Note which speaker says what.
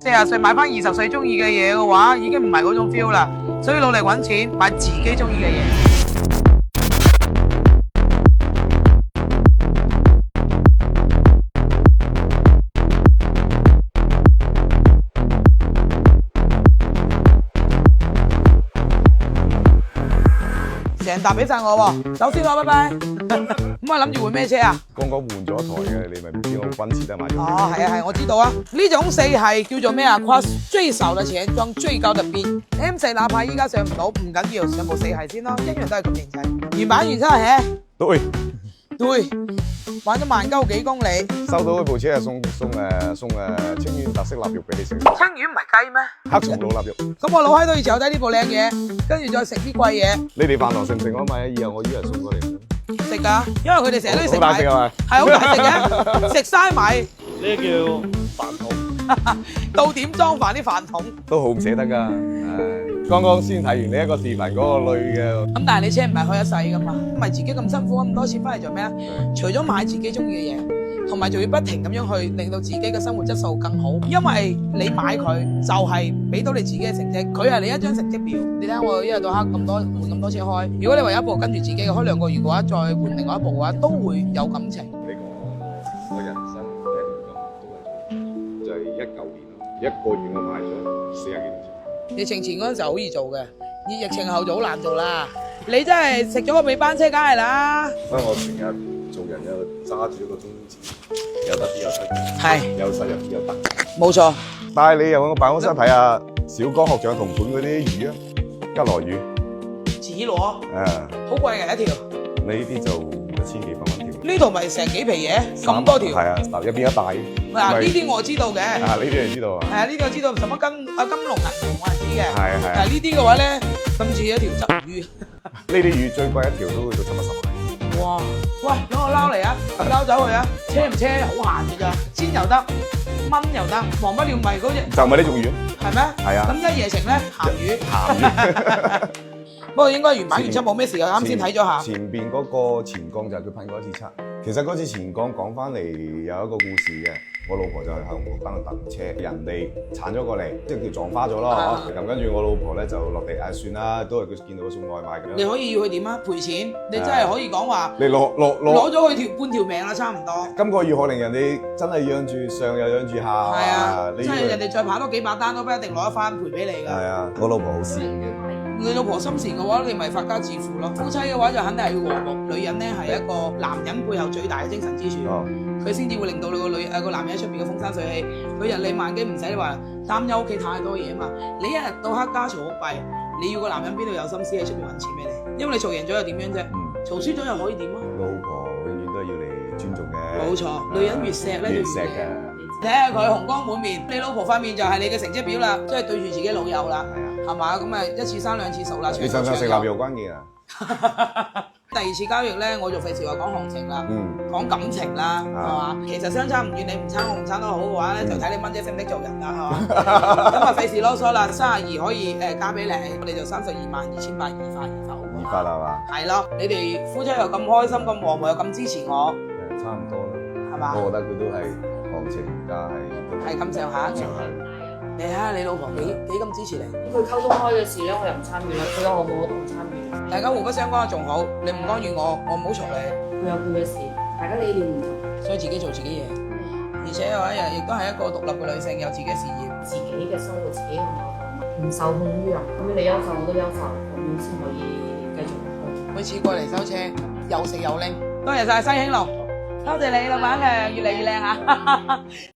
Speaker 1: 40歲買翻20歲中意嘅嘢嘅話，已經唔係嗰種 feel 啦。所以努力揾錢，買自己中意嘅嘢。成沓俾晒我喎，走先咯，拜拜。咁啊諗住換咩車啊？
Speaker 2: 剛剛換咗一台嘅，你咪唔知我奔馳得買咗。
Speaker 1: 哦，係啊係，我知道啊。呢種4係叫做咩啊？花最少嘅錢裝最高嘅邊。M4哪怕依家上唔到，唔緊要，上部4係先咯，一樣都係咁型仔。原版原差係。對，玩咗萬鳩幾公里。
Speaker 2: 收到嗰部車係送清遠特色臘肉俾你食。
Speaker 1: 清遠唔係雞咩？
Speaker 2: 黑松露臘肉。
Speaker 1: 咁我老閪都要嚼低呢部靚嘢，跟住再食啲貴嘢。
Speaker 2: 你哋飯堂食唔食啊？咪以後我依人送過嚟。
Speaker 1: 食㗎，因為佢哋成日都要食埋。
Speaker 2: 好大食係咪？
Speaker 1: 係好大食嘅，食晒埋。
Speaker 3: 呢叫飯桶。
Speaker 1: 到點裝飯啲飯桶？
Speaker 2: 都好唔捨得㗎。剛剛先睇完呢一個視頻嗰個女嘅。
Speaker 1: 咁但係你車唔係開一世㗎嘛，唔係自己咁辛苦咁多錢翻嚟做咩啊？除咗買自己中意嘅嘢，同埋仲要不停咁樣去令到自己嘅生活質素更好。因為你買佢就係俾到你自己嘅成績，佢係你一張成績表。你睇下我一日到黑咁多換咁多車開，如果你話一部跟住自己嘅開2個月嘅話，再換另外一部嘅話，都會有感情。
Speaker 2: 呢個我人生第一條金就係19年1個月我買咗40幾年。
Speaker 1: 疫情前嗰陣時候好易做嘅，疫情後就好難做啦。你真係食咗個尾班車，梗係啦。
Speaker 2: 所以我成日做人又揸住一個宗旨，有得必有失，
Speaker 1: 係
Speaker 2: 有失有必有得。
Speaker 1: 冇錯。
Speaker 2: 帶你入我辦公室睇下小江學長同款嗰啲魚啊，吉羅魚。
Speaker 1: 紫螺。好貴嘅一條。
Speaker 2: 呢啲就1000幾百蚊條。
Speaker 1: 呢度咪成幾皮嘢，咁多條。
Speaker 2: 係啊，嗱入邊一大。
Speaker 1: 嗱呢啲我知道嘅。
Speaker 2: 啊呢啲你知道啊？
Speaker 1: 係啊，呢個知道，什麼金龍銀龍我係知嘅。
Speaker 2: 係係。
Speaker 1: 但係呢啲嘅話咧，甚至一條鯽魚。
Speaker 2: 呢啲魚最貴一條都會到70-80蚊。
Speaker 1: 哇！喂，攞個撈嚟啊，撈走佢啊！車唔車好閒嘅咋，煎又得，炆又得，忘不了咪嗰隻。
Speaker 2: 就咪呢種魚。
Speaker 1: 係咩？
Speaker 2: 係啊。
Speaker 1: 咁一夜情咧，鹹魚。
Speaker 2: 鹹魚。
Speaker 1: 不過應該原版原漆冇咩事嘅，啱先睇咗下。
Speaker 2: 前邊嗰個前降就係佢噴過一次漆。其實嗰次前降講翻嚟有一個故事嘅，我老婆就係喺紅綠燈度等車，人哋鏟咗過嚟，即係叫撞花咗咯。咁跟住我老婆咧就落地，算啦，都係佢見到佢送外賣咁樣。
Speaker 1: 你可以要佢點啊？賠錢，你真係可以講話。
Speaker 2: 你攞
Speaker 1: 咗佢半條命啦，差唔多。
Speaker 2: 今個月可能人哋真係養住上又養住下。係啊，
Speaker 1: 真係人哋再跑多幾百單都不一定攞得翻賠俾你㗎。
Speaker 2: 係啊，我老婆好善嘅。
Speaker 1: 你老婆心善嘅話，你咪發家致富咯。夫妻嘅話就肯定係要和睦。女人咧係一個男人背後最大嘅精神支柱，佢先至會令到你個男人喺出邊嘅風生水起。佢日理萬機唔使你話擔憂屋企太多嘢啊嘛。你一日到黑家嘈屋閉，你要個男人邊度有心思喺出邊揾錢俾你？因為你嘈贏咗又點樣啫？嘈輸咗又可以點啊？
Speaker 2: 老婆永遠都係要你尊重嘅。
Speaker 1: 冇錯，女人越錫咧
Speaker 2: 越錫嘅。
Speaker 1: 睇下佢紅光滿面，你老婆塊面就係你嘅成績表啦，即係對住自己老友啦，係嘛？咁啊一次生兩次熟啦。
Speaker 2: 你想唔想食臘肉關鍵啊？
Speaker 1: 第二次交易咧，我就費事話講行情啦，講感情啦，係嘛？其實相差唔遠，你唔撐我唔撐得好嘅話咧，就睇你蚊姐識唔識做人啦，係嘛？咁啊費事囉嗦啦，32可以加俾你，我哋就322800
Speaker 2: 二發係嘛？
Speaker 1: 係咯，你哋夫妻又咁開心咁和睦又咁支持我，
Speaker 2: 差唔多啦，
Speaker 1: 係嘛？
Speaker 2: 我覺得佢都係行情價
Speaker 1: 係咁上下。你睇下你老婆幾咁支持你？
Speaker 4: 佢溝通開嘅事咧，我又唔參與啦。佢有我冇我都唔參與。
Speaker 1: 大家互不相干仲好，你唔干預我唔好嘈你。
Speaker 4: 佢有佢嘅事，大家理念唔同，
Speaker 1: 所以自己做自己嘢。而且嘅話亦都係一個獨立嘅女性，有自己嘅事業，
Speaker 4: 自己嘅生活自己嘅我唔受控於人。咁你優秀我都優秀，咁先可以繼續落去。
Speaker 1: 每次過嚟收車又食又拎，多謝晒西興隆，多謝你老闆嘅越嚟越靚啊！